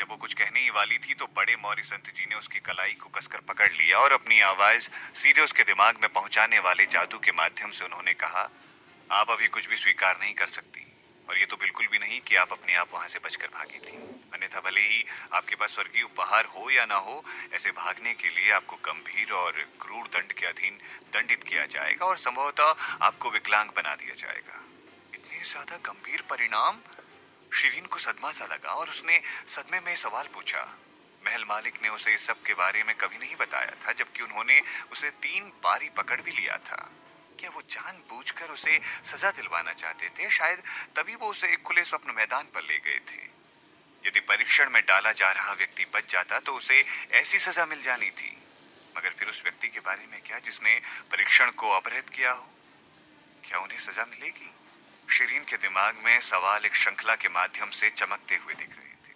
जब वो कुछ कहने ही वाली थी तो बड़े मौर्य संत जी ने उसकी कलाई को कसकर पकड़ लिया और अपनी आवाज सीधे उसके दिमाग में पहुंचाने वाले जादू के माध्यम से उन्होंने कहा, आप अभी कुछ भी स्वीकार नहीं कर सकती, और ये तो बिल्कुल भी नहीं कि आप अपने आप वहां से बचकर भागी थी। अन्यथा भले ही आपके पास स्वर्गीय उपहार हो या ना हो, ऐसे भागने के लिए आपको गंभीर और क्रूर दंड के अधीन दंडित किया जाएगा और संभवतः आपको विकलांग बना दिया जाएगा। इतने ज्यादा गंभीर परिणाम? शिरीन को सदमा सा लगा और उसने सदमे में सवाल पूछा। महल मालिक ने उसे इस सब के बारे में कभी नहीं बताया था, जबकि उन्होंने उसे 3 बारी पकड़ भी लिया था। क्या वो जानबूझकर उसे सजा दिलवाना चाहते थे? शायद तभी वो उसे एक खुले स्वप्न मैदान पर ले गए थे। यदि परीक्षण में डाला जा रहा व्यक्ति बच जाता तो उसे ऐसी सजा मिल जानी थी। मगर फिर उस व्यक्ति के बारे में क्या जिसने परीक्षण को अपहृत किया हो? क्या उन्हें सजा मिलेगी? शिरीन के दिमाग में सवाल एक श्रृंखला के माध्यम से चमकते हुए दिख रहे थे।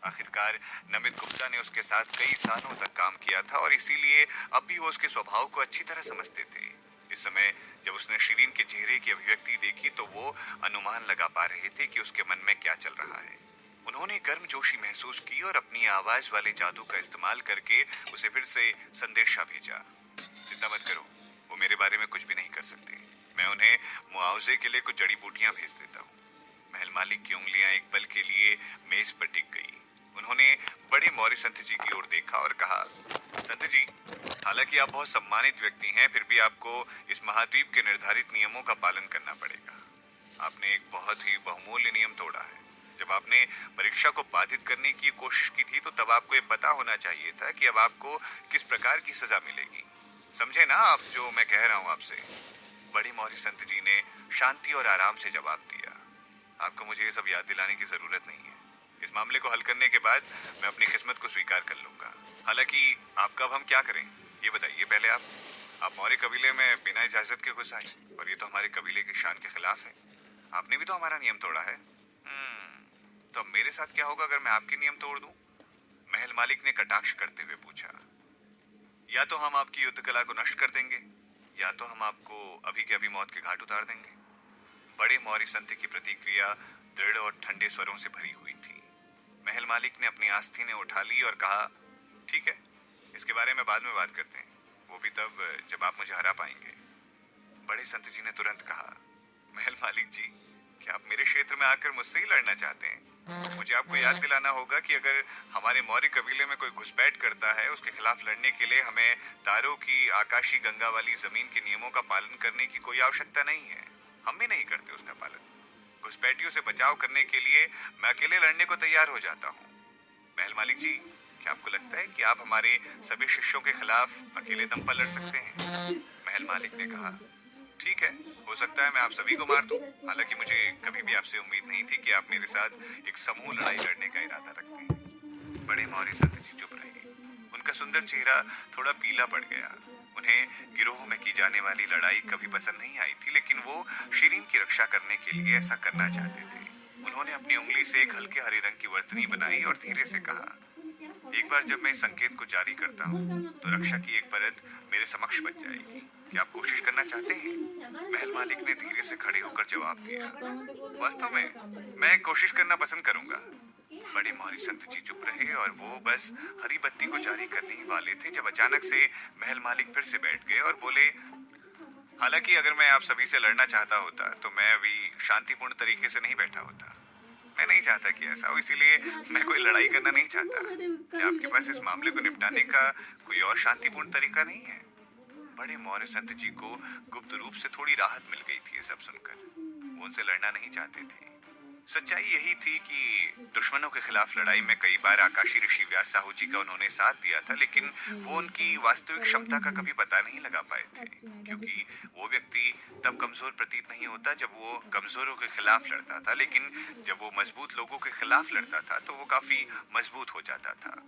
आखिरकार नमित गुप्ता ने उसके साथ कई सालों तक काम किया था और इसीलिए अब भी वो उसके स्वभाव को अच्छी तरह समझते थे। इस समय जब उसने शिरीन के चेहरे की अभिव्यक्ति देखी तो वो अनुमान लगा पा रहे थे कि उसके मन में क्या चल रहा है। उन्होंने गर्मजोशी महसूस की और अपनी आवाज वाले जादू का इस्तेमाल करके उसे फिर से संदेशा भेजा। चिंता मत करो, वो मेरे बारे में कुछ भी नहीं कर सकते। मैं उन्हें मुआवजे के लिए कुछ जड़ी बूटियां भेज देता हूँ। महल मालिक की उंगलियां एक पल के लिए मेज पर टिक गई। उन्होंने बड़े मौर्य संत जी की ओर देखा और कहा, संत जी, हालांकि आप बहुत सम्मानित व्यक्ति हैं, फिर भी आपको इस महाद्वीप के निर्धारित नियमों का पालन करना पड़ेगा। आपने एक बहुत ही बहुमूल्य नियम तोड़ा है। जब आपने परीक्षा को बाधित करने की कोशिश की थी तो तब आपको ये पता होना चाहिए था कि अब आपको किस प्रकार की सजा मिलेगी। समझे ना आप जो मैं कह रहा हूँ आपसे? बड़े मौर्य संत जी ने शांति और आराम से जवाब दिया, आपको मुझे ये सब याद दिलाने की जरूरत नहीं है। इस मामले को हल करने के बाद मैं अपनी किस्मत को स्वीकार कर लूंगा। हालांकि आपका अब हम क्या करें ये बताइए पहले आप मौर्य कबीले में बिना इजाजत के घुस आए, और ये तो हमारे कबीले की शान के खिलाफ है। आपने भी तो हमारा नियम तोड़ा है। तो अब मेरे साथ क्या होगा अगर मैं आपके नियम तोड़ दूं? महल मालिक ने कटाक्ष करते हुए पूछा। या तो हम आपकी युद्ध कला को नष्ट कर देंगे, या तो हम आपको अभी के अभी मौत के घाट उतार देंगे। बड़े मौर्य संत की प्रतिक्रिया दृढ़ और ठंडे स्वरों से भरी हुई थी। महल मालिक ने अपनी आस्तीनें उठा ली और कहा, ठीक है, इसके बारे में बाद में बात करते हैं, वो भी तब जब आप मुझे हरा पाएंगे। बड़े संत जी ने तुरंत कहा, महल मालिक जी, क्या आप मेरे क्षेत्र में आकर मुझसे ही लड़ना चाहते हैं? मुझे आपको याद दिलाना होगा कि अगर हमारे मौर्य कबीले में कोई घुसपैठ करता है, उसके खिलाफ लड़ने के लिए हमें तारों की आकाशी गंगा वाली जमीन के नियमों का पालन करने की कोई आवश्यकता नहीं है। हम भी नहीं करते उसका पालन। घुसपैठियों से बचाव करने के लिए मैं अकेले लड़ने को तैयार हो जाता हूँ। महल मालिक जी, क्या आपको लगता है कि आप हमारे सभी शिष्यों के खिलाफ अकेले दम पर लड़ सकते हैं? महल मालिक ने कहा, ठीक है, हो सकता है मैं आप सभी को मार दूं। हालांकि मुझे कभी भी आपसे उम्मीद नहीं थी कि आप मेरे साथ एक समूह लड़ाई लड़ने का इरादा रखते हैं। बड़े मौर्य संत जी चुप रहे। उनका सुंदर चेहरा थोड़ा पीला पड़ गया। उन्हें गिरोह में की जाने वाली लड़ाई कभी पसंद नहीं आई थी, लेकिन वो शिरीन की रक्षा करने के लिए ऐसा करना चाहते थे। उन्होंने अपनी उंगली से एक हल्के हरे रंग की वर्तनी बनाई और धीरे से कहा, एक बार जब मैं इस संकेत को जारी करता हूँ तो रक्षा की एक परत मेरे समक्ष बच जाएगी। क्या आप कोशिश करना चाहते हैं? महल मालिक ने धीरे से खड़े होकर जवाब दिया, वास्तव में मैं कोशिश करना पसंद करूंगा। बड़े मौर्य संत जी चुप रहे और वो बस हरी बत्ती को जारी करने ही वाले थे जब अचानक से महल मालिक फिर से बैठ गए और बोले, हालांकि अगर मैं आप सभी से लड़ना चाहता होता तो मैं अभी शांतिपूर्ण तरीके से नहीं बैठा होता। मैं नहीं चाहता कि ऐसा हो, इसीलिए मैं कोई लड़ाई करना नहीं चाहता। क्या आपके पास इस मामले को निपटाने का कोई और शांतिपूर्ण तरीका नहीं है? बड़े मौर्य संत जी को गुप्त रूप से थोड़ी राहत मिल गई थी ये सब सुनकर। वो उनसे लड़ना नहीं चाहते थे। सच्चाई यही थी कि दुश्मनों के खिलाफ लड़ाई में कई बार आकाशी ऋषि व्यास साहू जी का उन्होंने साथ दिया था, लेकिन वो उनकी वास्तविक क्षमता का कभी पता नहीं लगा पाए थे, क्योंकि वो व्यक्ति तब कमजोर प्रतीत नहीं होता जब वो कमजोरों के खिलाफ लड़ता था, लेकिन जब वो मजबूत लोगों के खिलाफ लड़ता था तो वो काफी मजबूत हो जाता था।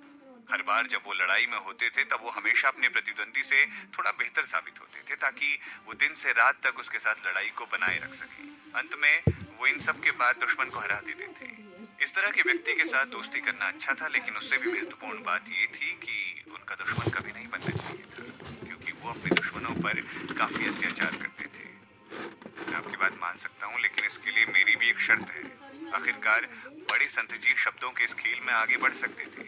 हर बार जब वो लड़ाई में होते थे तब वो हमेशा अपने प्रतिद्वंदी से थोड़ा बेहतर साबित होते थे, ताकि वो दिन से रात तक उसके साथ लड़ाई को बनाए रख सके। अंत में वो इन सब के बाद दुश्मन को हरा देते थे। इस तरह के व्यक्ति के साथ दोस्ती करना अच्छा था, लेकिन उससे भी महत्वपूर्ण बात ये थी कि उनका दुश्मन कभी नहीं बनना चाहिए था, क्योंकि वो अपने दुश्मनों पर काफी अत्याचार करते थे। मैं आपकी बात मान सकता हूँ, लेकिन इसके लिए मेरी भी एक शर्त है। आखिरकार बड़े संत जी शब्दों के इस खेल में आगे बढ़ सकते थे।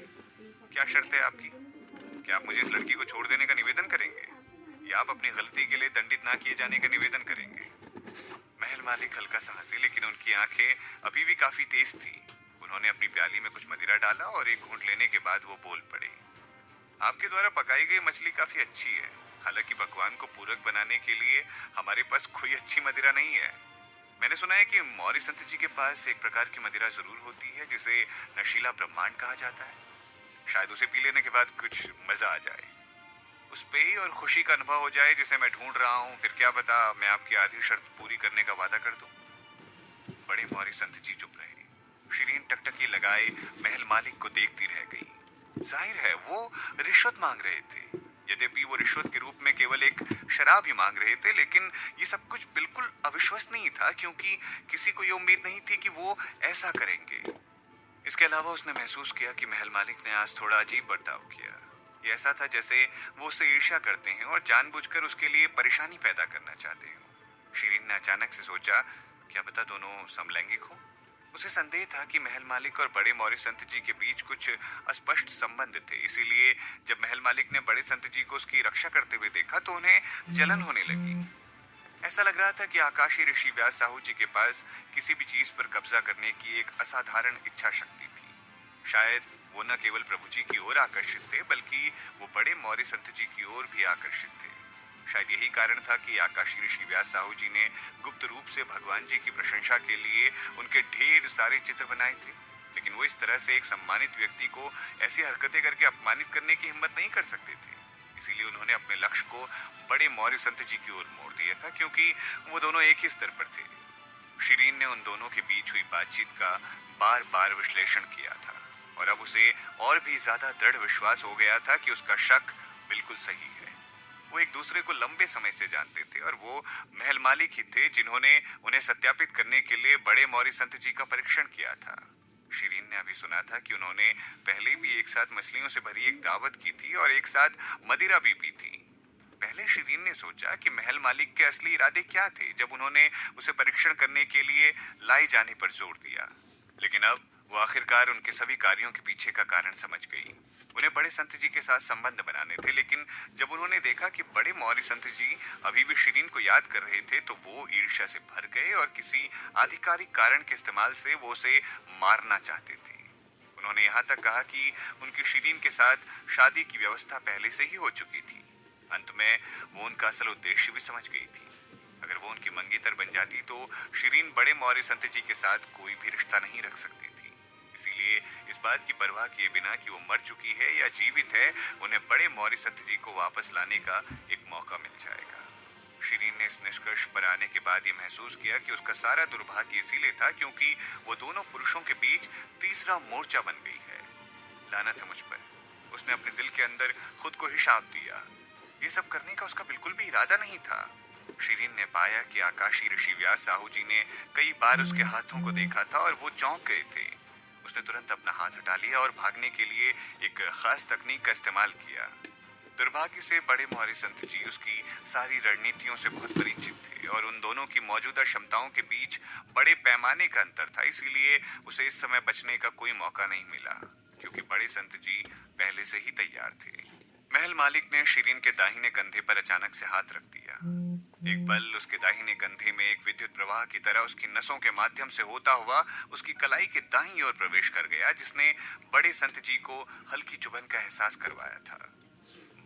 क्या शर्त है आपकी? क्या आप मुझे इस लड़की को छोड़ देने का निवेदन करेंगे, या आप अपनी गलती के लिए दंडित ना किए जाने का निवेदन करेंगे? महल मालिक हल्का सा हंसे, लेकिन उनकी आंखें अभी भी काफी तेज थी। उन्होंने अपनी प्याली में कुछ मदिरा डाला और एक घूंट लेने के बाद वो बोल पड़े। आपके द्वारा पकाई गई मछली काफी अच्छी है। हालांकि पकवान को पूरक बनाने के लिए हमारे पास कोई अच्छी मदिरा नहीं है। मैंने सुना है कि मौर्य संत जी के पास एक प्रकार की मदिरा जरूर होती है जिसे नशीला ब्रह्मांड कहा जाता है। शायद उसे पी लेने के बाद कुछ मजा आ जाए, उस पेय और खुशी का अनुभव हो जाए जिसे मैं ढूंढ रहा हूँ। फिर क्या पता मैं आपकी आधी शर्त पूरी करने का वादा कर दूं। बड़े मौर्य संत जी चुप रहे। शिरीन टकटकी लगाए महल मालिक को देखती रह गई। जाहिर है वो रिश्वत मांग रहे थे। यद्यपि वो रिश्वत के रूप में केवल एक शराब ही मांग रहे थे, लेकिन ये सब कुछ बिल्कुल अविश्वसनीय था, क्योंकि किसी को ये उम्मीद नहीं थी कि वो ऐसा करेंगे। इसके अलावा उसने महसूस किया कि महल मालिक ने आज थोड़ा अजीब बर्ताव किया। ये ऐसा था जैसे वो उससे ईर्ष्या करते हैं और जानबूझकर उसके लिए परेशानी पैदा करना चाहते हैं। शिरीन ने अचानक से सोचा, क्या पता दोनों समलैंगिक हो। उसे संदेह था कि महल मालिक और बड़े मौर्य संत जी के बीच कुछ अस्पष्ट संबंध थे। इसीलिए जब महल मालिक ने बड़े संत जी को उसकी रक्षा करते हुए देखा तो उन्हें जलन होने लगी। ऐसा लग रहा था कि आकाशीय ऋषि व्यास साहू जी के पास किसी भी चीज पर कब्जा करने की एक असाधारण इच्छा शक्ति थी। शायद वो न केवल प्रभु जी की ओर आकर्षित थे, बल्कि वो बड़े मौर्य संत जी की ओर भी आकर्षित थे। शायद यही कारण था कि आकाशीय ऋषि व्यास साहू जी ने गुप्त रूप से भगवान जी की प्रशंसा के लिए उनके ढेर सारे चित्र बनाए थे। लेकिन वो इस तरह से एक सम्मानित व्यक्ति को ऐसी हरकतें करके अपमानित करने की हिम्मत नहीं कर सकते थे। इसीलिए उन्होंने अपने लक्ष्य को बड़े मौर्य संत जी की ओर मोड़ दिया था, क्योंकि वो दोनों एक ही स्तर पर थे। शिरीन ने उन दोनों के बीच हुई बातचीत का बार बार विश्लेषण किया था, और अब उसे और भी ज्यादा दृढ़ विश्वास हो गया था कि उसका शक बिल्कुल सही है। वो एक दूसरे को लंबे समय से जानते थे, और वो महल मालिक ही थे जिन्होंने उन्हें सत्यापित करने के लिए बड़े मौर्य संत जी का परीक्षण किया था। शिरीन ने अभी सुना था कि उन्होंने पहले भी एक साथ मछलियों से भरी एक दावत की थी और एक साथ मदिरा भी पी थी। पहले शिरीन ने सोचा कि महल मालिक के असली इरादे क्या थे जब उन्होंने उसे परीक्षण करने के लिए लाई जाने पर जोर दिया, लेकिन अब वो आखिरकार उनके सभी कार्यों के पीछे का कारण समझ गई। उन्हें बड़े संत जी के साथ संबंध बनाने थे, लेकिन जब उन्होंने देखा कि बड़े मौर्य संत जी अभी भी शिरीन को याद कर रहे थे तो वो ईर्ष्या से भर गए और किसी आधिकारिक कारण के इस्तेमाल से वो उसे मारना चाहते थे। उन्होंने यहाँ तक कहा कि उनकी शिरीन के साथ शादी की व्यवस्था पहले से ही हो चुकी थी। अंत में वो उनका असल उद्देश्य भी समझ गई थी। अगर वो उनकी मंगेतर बन जाती तो शिरीन बड़े मौर्य संत जी के साथ कोई भी रिश्ता नहीं रख सकती थी। इसीलिए इस बात की परवाह किए बिना कि वो मर चुकी है या जीवित है, उन्हें बड़े मौर्य संत जी को वापस लाने का एक मौका मिल जाएगा। शिरीन ने इस निष्कर्ष पर आने के बाद ये महसूस किया कि उसका सारा दुर्भाग्य इसीलिए था क्योंकि वो दोनों पुरुषों के बीच तीसरा मोर्चा बन गई है। लानत है मुझ पर, उसने अपने दिल के अंदर खुद को ही शाप दिया। ये सब करने का उसका बिल्कुल भी इरादा नहीं था। शिरीन ने पाया कि आकाशीय ऋषि व्यास साहू जी ने कई बार उसके हाथों को देखा था और वो चौंक गए थे। उसने तुरंत अपना हाथ हटा लिया और भागने के लिए एक खास तकनीक का इस्तेमाल किया। दुर्भाग्य से बड़े मौर्य संत जी उसकी सारी रणनीतियों से बहुत परिचित थे और उन दोनों की मौजूदा क्षमताओं के बीच बड़े पैमाने का अंतर था। इसीलिए उसे इस समय बचने का कोई मौका नहीं मिला, क्योंकि बड़े संत जी पहले से ही तैयार थे। महल मालिक ने शिरीन के दाहिने कंधे पर अचानक से हाथ रख दिया। एक बल उसके दाहिने कंधे में एक विद्युत प्रवाह की तरह उसकी नसों के माध्यम से होता हुआ उसकी कलाई के दाईं ओर प्रवेश कर गया, जिसने बड़े संत जी को हल्की चुभन का एहसास करवाया था।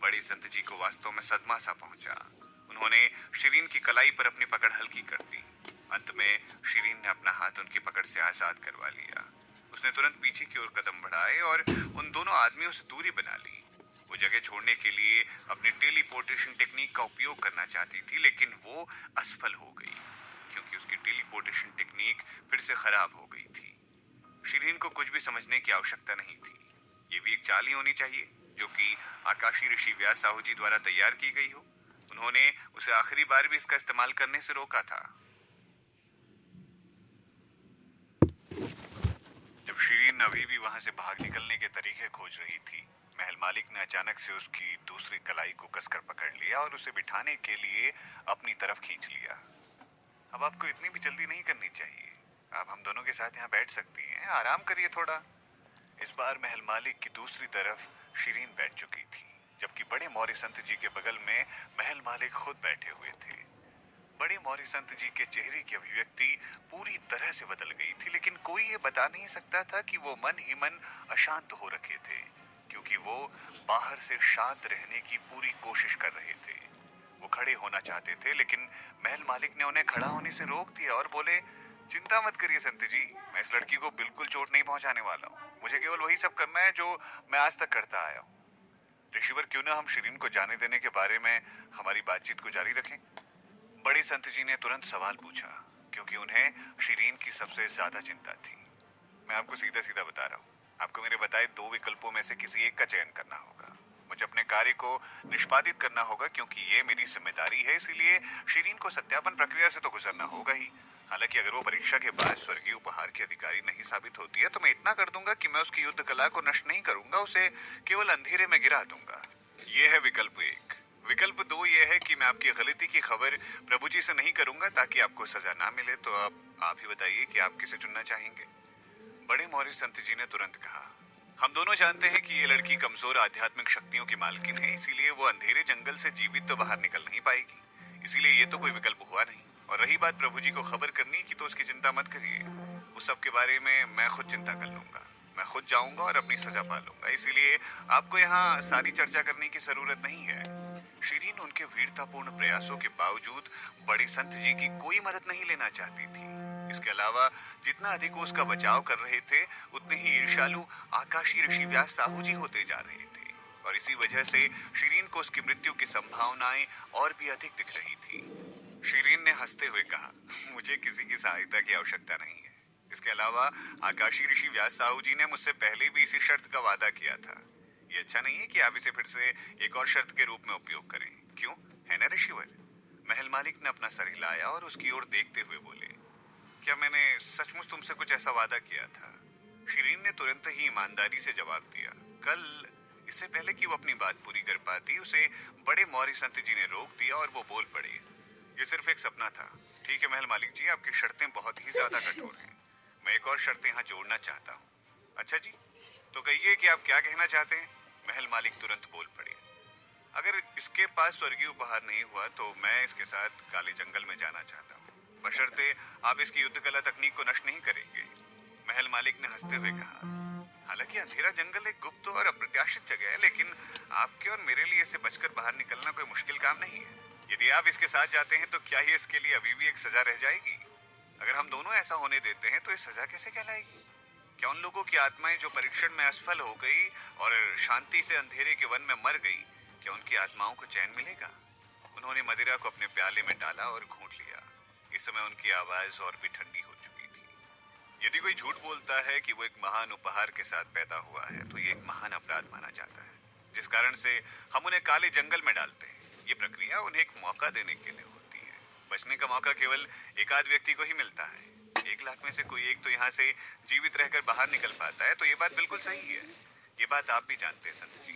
बड़े संत जी को वास्तव में सदमा सा पहुंचा। उन्होंने शिरीन की कलाई पर अपनी पकड़ हल्की कर दी। अंत में शिरीन ने अपना हाथ उनकी पकड़ से आजाद करवा लिया। उसने तुरंत पीछे की ओर कदम बढ़ाए और उन दोनों आदमियों से दूरी बना ली। वो जगह छोड़ने के लिए अपनी टेलीपोर्टेशन टेक्निक का उपयोग करना चाहती थी, लेकिन वो असफल हो गई क्योंकि उसकी टेलीपोर्टेशन टेक्निक फिर से खराब हो गई थी। शिरीन को कुछ भी समझने की आवश्यकता नहीं थी। ये भी एक चाल ही होनी चाहिए जो कि आकाशीय ऋषि व्यास साहू जी द्वारा तैयार की गई हो। उन्होंने उसे आखिरी बार भी इसका इस्तेमाल करने से रोका था। जब शिरीन अभी भी वहां से भाग निकलने के तरीके खोज रही थी, महल मालिक ने अचानक से उसकी दूसरी कलाई को कसकर पकड़ लिया और उसे बिठाने के लिए अपनी तरफ खींच लिया। अब आपको इतनी भी जल्दी नहीं करनी चाहिए। आप हम दोनों के साथ यहाँ बैठ सकती हैं, आराम करिए थोड़ा। इस बार महल मालिक की दूसरी तरफ शिरीन बैठ चुकी थी, जबकि बड़े मौर्य संत जी के बगल में महल मालिक खुद बैठे हुए थे। बड़े मौर्य संत जी के चेहरे की अभिव्यक्ति पूरी तरह से बदल गई थी, लेकिन कोई ये बता नहीं सकता था कि वो मन ही मन अशांत हो रखे थे, क्योंकि वो बाहर से शांत रहने की पूरी कोशिश कर रहे थे। वो खड़े होना चाहते थे, लेकिन महल मालिक ने उन्हें खड़ा होने से रोक दिया और बोले, चिंता मत करिए संत जी, मैं इस लड़की को बिल्कुल चोट नहीं पहुंचाने वाला हूँ। मुझे केवल वही सब करना है जो मैं आज तक करता आया हूँ। ऋषिवर, क्यों ना हम शिरीन को जाने देने के बारे में हमारी बातचीत को जारी रखें? बड़े संत जी ने तुरंत सवाल पूछा, क्योंकि उन्हें शिरीन की सबसे ज्यादा चिंता थी। मैं आपको सीधा सीधा बता रहा हूँ, आपको मेरे बताए दो विकल्पों में से किसी एक का चयन करना होगा। मुझे अपने कार्य को निष्पादित करना होगा, क्योंकि ये मेरी जिम्मेदारी है, इसीलिए शिरीन को सत्यापन प्रक्रिया से तो गुजरना होगा ही। हालांकि अगर वो परीक्षा के बाद स्वर्गीय उपहार की अधिकारी नहीं साबित होती है, तो मैं इतना कर दूंगा कि मैं उसकी युद्ध कला को नष्ट नहीं करूंगा, उसे केवल अंधेरे में गिरा दूंगा। ये है विकल्प एक। विकल्प दो ये है कि मैं आपकी गलती की खबर प्रभु जी से नहीं करूंगा, ताकि आपको सजा ना मिले। तो आप ही बताइए कि आप किसे चुनना चाहेंगे? बड़े मौर्य संत जी ने तुरंत कहा, हम दोनों जानते हैं कि ये लड़की कमजोर आध्यात्मिक शक्तियों की मालकिन है, इसीलिए वो अंधेरे जंगल से जीवित तो बाहर निकल नहीं पाएगी, इसीलिए ये तो कोई विकल्प हुआ नहीं। और रही बात प्रभु जी को खबर करनी की, तो उसकी चिंता मत करिए, उस सब के बारे में मैं खुद चिंता कर लूंगा। मैं खुद जाऊंगा और अपनी सजा पालूंगा, इसीलिए आपको यहाँ सारी चर्चा करने की जरूरत नहीं है। शिरीन उनके वीरतापूर्ण प्रयासों के बावजूद बड़े संत जी की कोई मदद नहीं लेना चाहती थी। इसके अलावा जितना अधिक वो उसका बचाव कर रहे थे, उतने ही ईर्ष्यालु आकाशीय ऋषि व्यास साहू जी होते जा रहे थे, और इसी वजह से शिरीन को उसकी मृत्यु की संभावनाएं और भी अधिक दिख रही थी। शिरीन ने हंसते हुए कहा, मुझे किसी की सहायता की आवश्यकता नहीं है। इसके अलावा आकाशीय ऋषि व्यास साहू जी ने मुझसे पहले भी इसी शर्त का वादा किया था। ये अच्छा नहीं है कि आप इसे फिर से एक और शर्त के रूप में उपयोग करें, क्यों? है ना ऋषिवर? महल मालिक ने अपना सर हिलाया और उसकी ओर देखते हुए बोले, क्या मैंने सचमुच तुमसे कुछ ऐसा वादा किया था? शिरीन ने तुरंत ही ईमानदारी से जवाब दिया, कल। इससे पहले कि वो अपनी बात पूरी कर पाती, उसे बड़े मौर्य संत जी ने रोक दिया और वो बोल पड़े, ये सिर्फ एक सपना था। ठीक है महल मालिक जी, आपकी शर्तें बहुत ही ज्यादा कठोर हैं। मैं एक और शर्त यहाँ जोड़ना चाहता हूँ। अच्छा जी, तो कहिए कि आप क्या कहना चाहते हैं? महल मालिक तुरंत बोल पड़े, अगर इसके पास स्वर्गीय उपहार नहीं हुआ, तो मैं इसके साथ काले जंगल में जाना चाहता हूँ, बशर्ते आप इसकी युद्ध कला तकनीक को नष्ट नहीं करेंगे। महल मालिक ने हंसते हुए कहा, हालांकि अंधेरा जंगल एक गुप्त और अप्रत्याशित जगह है, लेकिन आपके और मेरे लिए इसे बचकर बाहर निकलना कोई मुश्किल काम नहीं है। यदि आप इसके साथ जाते हैं, तो क्या ही इसके लिए अभी भी एक सजा रह जाएगी? अगर हम दोनों ऐसा होने देते हैं, तो ये सजा कैसे कहलाएगी? क्या उन लोगों की आत्माएं जो परीक्षण में असफल हो गई और शांति से अंधेरे के वन में मर गई, क्या उनकी आत्माओं को चैन मिलेगा? उन्होंने मदिरा को अपने प्याले में डाला और घूंट लिया। इस समय उनकी आवाज और भी ठंडी हो चुकी थी। यदि कोई झूठ बोलता है कि वो एक महान उपहार के साथ पैदा हुआ है, तो ये एक महान अपराध माना जाता है, जिस कारण से हम उन्हें काले जंगल में डालते हैं। ये प्रक्रिया उन्हें एक मौका देने के लिए होती है। बचने का मौका केवल एक आध व्यक्ति को ही मिलता है। 1,00,000 में से कोई एक तो यहाँ से जीवित रहकर बाहर निकल पाता है। तो ये बात बिल्कुल सही है। ये बात आप भी जानते हैं संत जी।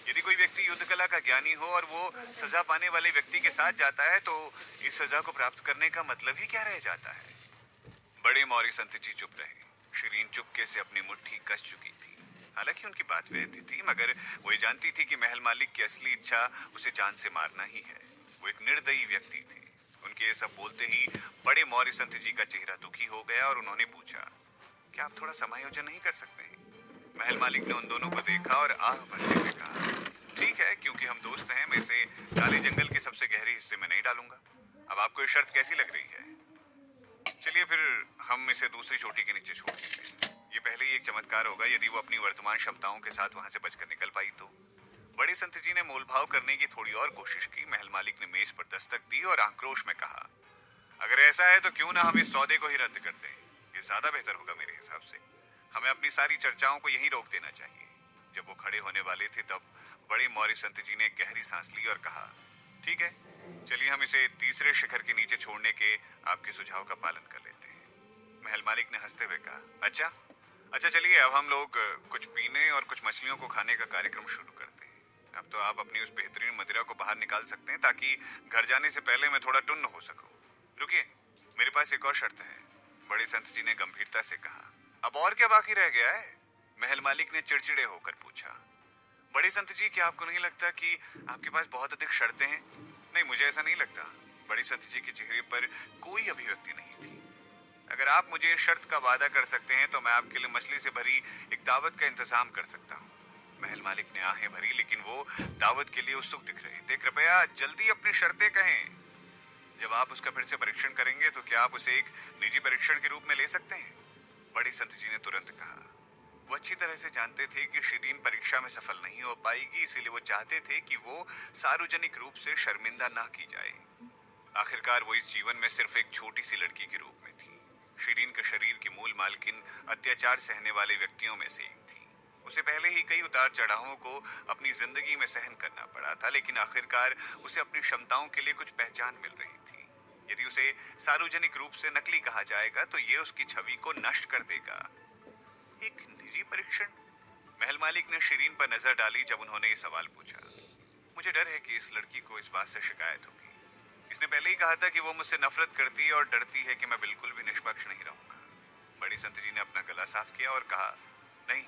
यदि कोई व्यक्ति युद्ध कला का ज्ञानी हो और वो सजा पाने वाले व्यक्ति के साथ जाता है, तो इस सजा को प्राप्त करने का मतलब ही क्या रह जाता है? बड़े मौर्य संत जी चुप रहे। शिरीन चुपके से अपनी मुट्ठी कस चुकी थी। हालांकि उनकी बात वैध थी, मगर वो ये जानती थी कि महल मालिक की असली इच्छा उसे जान से मारना ही है। वो एक निर्दयी व्यक्ति थे। उनके ये सब बोलते ही बड़े मौर्य संत जी का चेहरा दुखी हो गया और उन्होंने पूछा, क्या आप थोड़ा समायोजन नहीं कर सकते हैं? महल मालिक ने उन दोनों को देखा और आह भरते हुए कहा, ठीक है, क्योंकि हम दोस्त हैं, मैं इसे काले जंगल के सबसे गहरे हिस्से में नहीं डालूंगा। अब आपको ये शर्त कैसी लग रही है? चलिए फिर हम इसे दूसरी चोटी के नीचे छोड़ देते हैं। ये पहले ही एक चमत्कार होगा यदि वो अपनी वर्तमान क्षमताओं के साथ वहां से बचकर निकल पाई तो। बड़े संत जी ने मोलभाव करने की थोड़ी और कोशिश की। महल मालिक ने मेज पर दस्तक दी और आक्रोश में कहा, अगर ऐसा है तो क्यों ना हम इस सौदे को ही रद्द कर दें। ये ज्यादा बेहतर होगा मेरे हिसाब से। हमें अपनी सारी चर्चाओं को यहीं रोक देना चाहिए। जब वो खड़े होने वाले थे, तब बड़े मौर्य संत जी ने एक गहरी सांस ली और कहा, ठीक है, चलिए हम इसे तीसरे शिखर के नीचे छोड़ने के आपके सुझाव का पालन कर लेते हैं। महल मालिक ने हंसते हुए कहा, अच्छा चलिए, अब हम लोग कुछ पीने और कुछ मछलियों को खाने का कार्यक्रम शुरू करते हैं। अब तो आप अपनी उस बेहतरीन मदिरा को बाहर निकाल सकते हैं, ताकि घर जाने से पहले मैं थोड़ा टुन्न हो सकूं। रुकिए, मेरे पास एक और शर्त है, बड़े संत जी ने गंभीरता से कहा। अब और क्या बाकी रह गया है? महल मालिक ने चिड़चिड़े होकर पूछा। बड़े संत जी, क्या आपको नहीं लगता कि आपके पास बहुत अधिक शर्तें हैं? नहीं, मुझे ऐसा नहीं लगता। बड़े संत जी के चेहरे पर कोई अभिव्यक्ति नहीं थी। अगर आप मुझे शर्त का वादा कर सकते हैं तो मैं आपके लिए मछली से भरी एक दावत का इंतजाम कर सकता हूँ। महल मालिक ने आहें भरी, लेकिन वो दावत के लिए उत्सुक दिख रहे थे। कृपया जल्दी अपनी शर्तें कहें। जब आप उसका फिर से परीक्षण करेंगे तो क्या आप उसे एक निजी परीक्षण के रूप में ले सकते हैं? बड़े संत जी ने तुरंत कहा। वो अच्छी तरह से जानते थे कि शिरीन परीक्षा में सफल नहीं हो पाएगी, इसीलिए वो चाहते थे कि वो सार्वजनिक रूप से शर्मिंदा ना की जाए। आखिरकार वो इस जीवन में सिर्फ एक छोटी सी लड़की के रूप में थी। शिरीन के शरीर की मूल मालकिन अत्याचार सहने वाले व्यक्तियों में से एक थी। उसे पहले ही कई उतार चढ़ावों को अपनी जिंदगी में सहन करना पड़ा था, लेकिन आखिरकार उसे अपनी क्षमताओं के लिए कुछ पहचान मिल रही थी। यदि उसे सार्वजनिक रूप से नकली कहा जाएगा तो ये उसकी छवि को नष्ट कर देगा। एक निजी परीक्षण? महल मालिक ने शिरीन पर नजर डाली जब उन्होंने ये सवाल पूछा। मुझे डर है कि इस लड़की को इस बात से शिकायत होगी। इसने पहले ही कहा था कि वो मुझसे नफरत करती है और डरती है कि मैं बिल्कुल भी निष्पक्ष नहीं रहूंगा। बड़ी संत जी ने अपना गला साफ किया और कहा, नहीं,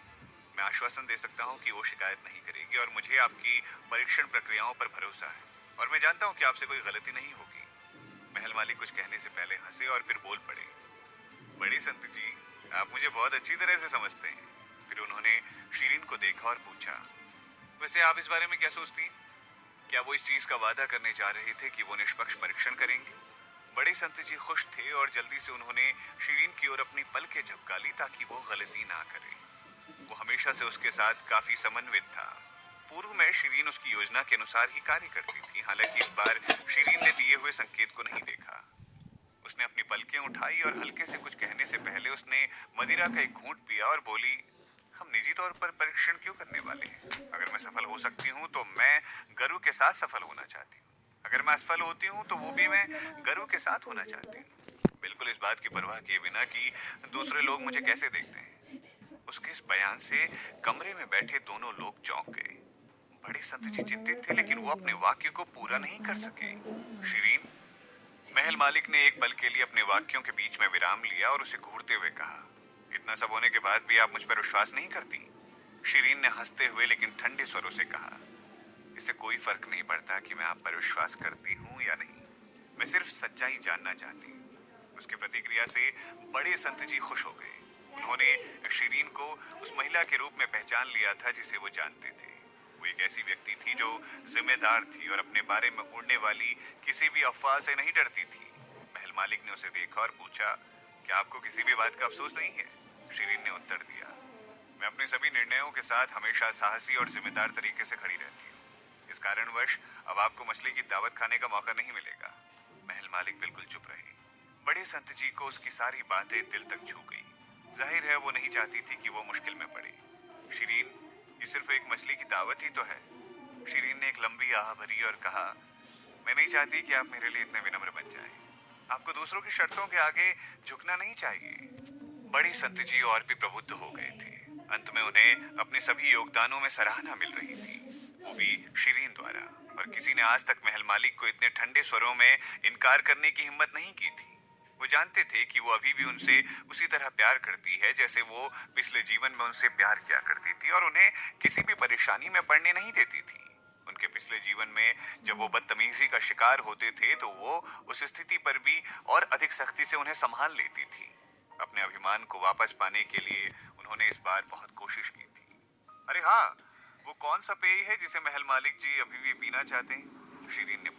मैं आश्वासन दे सकता हूँ कि वो शिकायत नहीं करेगी और मुझे आपकी परीक्षण प्रक्रियाओं पर भरोसा है और मैं जानता हूँ कि आपसे कोई गलती नहीं होगी। महल मालिक कुछ कहने से पहले हंसे और फिर बोल पड़े। बड़ी संत जी, आप मुझे बहुत अच्छी तरह से समझते हैं। फिर उन्होंने शिरीन को देखा और पूछा, वैसे आप इस बारे में क्या सोचती हैं? क्या वो इस चीज का वादा करने जा रहे थे कि वो निष्पक्ष परीक्षण करेंगे? बड़े संत जी खुश थे और जल्दी से उन्होंने शिरीन की ओर अपनी पलकें झपका ली ताकि वो गलती ना करे। वो हमेशा से उसके साथ काफी समन्वित था। पूर्व में शिरीन उसकी योजना के अनुसार ही कार्य करती थी। हालांकि इस बार शिरीन ने दिए हुए संकेत को नहीं देखा। उसने अपनी पलकें उठाई और हल्के से कुछ कहने से पहले उसने मदिरा का एक घूंट पिया और बोली, हम निजी तौर पर परीक्षण क्यों करने वाले हैं? अगर मैं सफल हो सकती हूँ तो मैं गर्व के साथ सफल होना चाहती हूँ। अगर मैं असफल होती हूँ तो वो भी मैं गर्व के साथ होना चाहती हूँ, बिल्कुल इस बात की परवाह किए बिना कि दूसरे लोग मुझे कैसे देखते हैं। उसके इस बयान से कमरे में बैठे दोनों लोग चौंक गए। बड़े संत जी चिंतित थे, लेकिन वो अपने वाक्य को पूरा नहीं कर सके। शिरीन, महल मालिक ने एक पल के लिए अपने वाक्यों के बीच में विराम लिया और उसे घूरते हुए कहा, इतना सब होने के बाद भी आप मुझ पर विश्वास नहीं करती? शिरीन ने हंसते हुए लेकिन ठंडे स्वरों से कहा, इससे कोई फर्क नहीं पड़ता कि मैं आप पर विश्वास करती हूँ या नहीं। मैं सिर्फ सच्चाई जानना चाहती हूँ। उसकी प्रतिक्रिया से बड़े संत जी खुश हो गए। उन्होंने शिरीन को उस महिला के रूप में पहचान लिया था जिसे वो जानते थे। वो एक ऐसी व्यक्ति थी जो जिम्मेदार थी और अपने बारे में उड़ने वाली किसी भी अफवाह से नहीं डरती थी। महल मालिक ने उसे देखा और पूछा, क्या आपको किसी भी बात का अफसोस नहीं है? शिरीन ने उत्तर दिया, मैं अपने सभी निर्णयों के साथ हमेशा साहसी और जिम्मेदार तरीके से खड़ी रहती हूँ। इस कारणवश अब आपको मछली की दावत खाने का मौका नहीं मिलेगा। महल मालिक बिल्कुल चुप रहे। बड़े संत जी को उसकी सारी बातें दिल तक छू गई। जाहिर है वो नहीं चाहती थी कि वो मुश्किल में पड़े। शिरीन, ये सिर्फ एक मछली की दावत ही तो है। शिरीन ने एक लंबी आह भरी और कहा, मैं नहीं चाहती कि आप मेरे लिए इतने विनम्र बन जाएं। आपको दूसरों की शर्तों के आगे झुकना नहीं चाहिए। बड़े संत जी और भी प्रबुद्ध हो गए थे। अंत में उन्हें अपने सभी योगदानों में सराहना मिल रही थी, वो भी शिरीन द्वारा। और किसी ने आज तक महल मालिक को इतने ठंडे स्वरों में इनकार करने की हिम्मत नहीं की थी। वो जानते थे कि वो अभी भी उनसे उसी तरह प्यार करती है जैसे वो पिछले जीवन में उनसे प्यार किया करती थी और उन्हें किसी भी परेशानी में पड़ने नहीं देती थी। उनके पिछले जीवन में जब वो बदतमीजी का शिकार होते थे तो वो उस स्थिति पर भी और अधिक सख्ती से उन्हें संभाल लेती थी। अपने अभिमान को वापस पाने के लिए उन्होंने इस बार बहुत कोशिश की थी। अरे हाँ, वो कौन सा पेय है जिसे महल मालिक जी अभी भी पीना चाहते हैं? शिरीन ने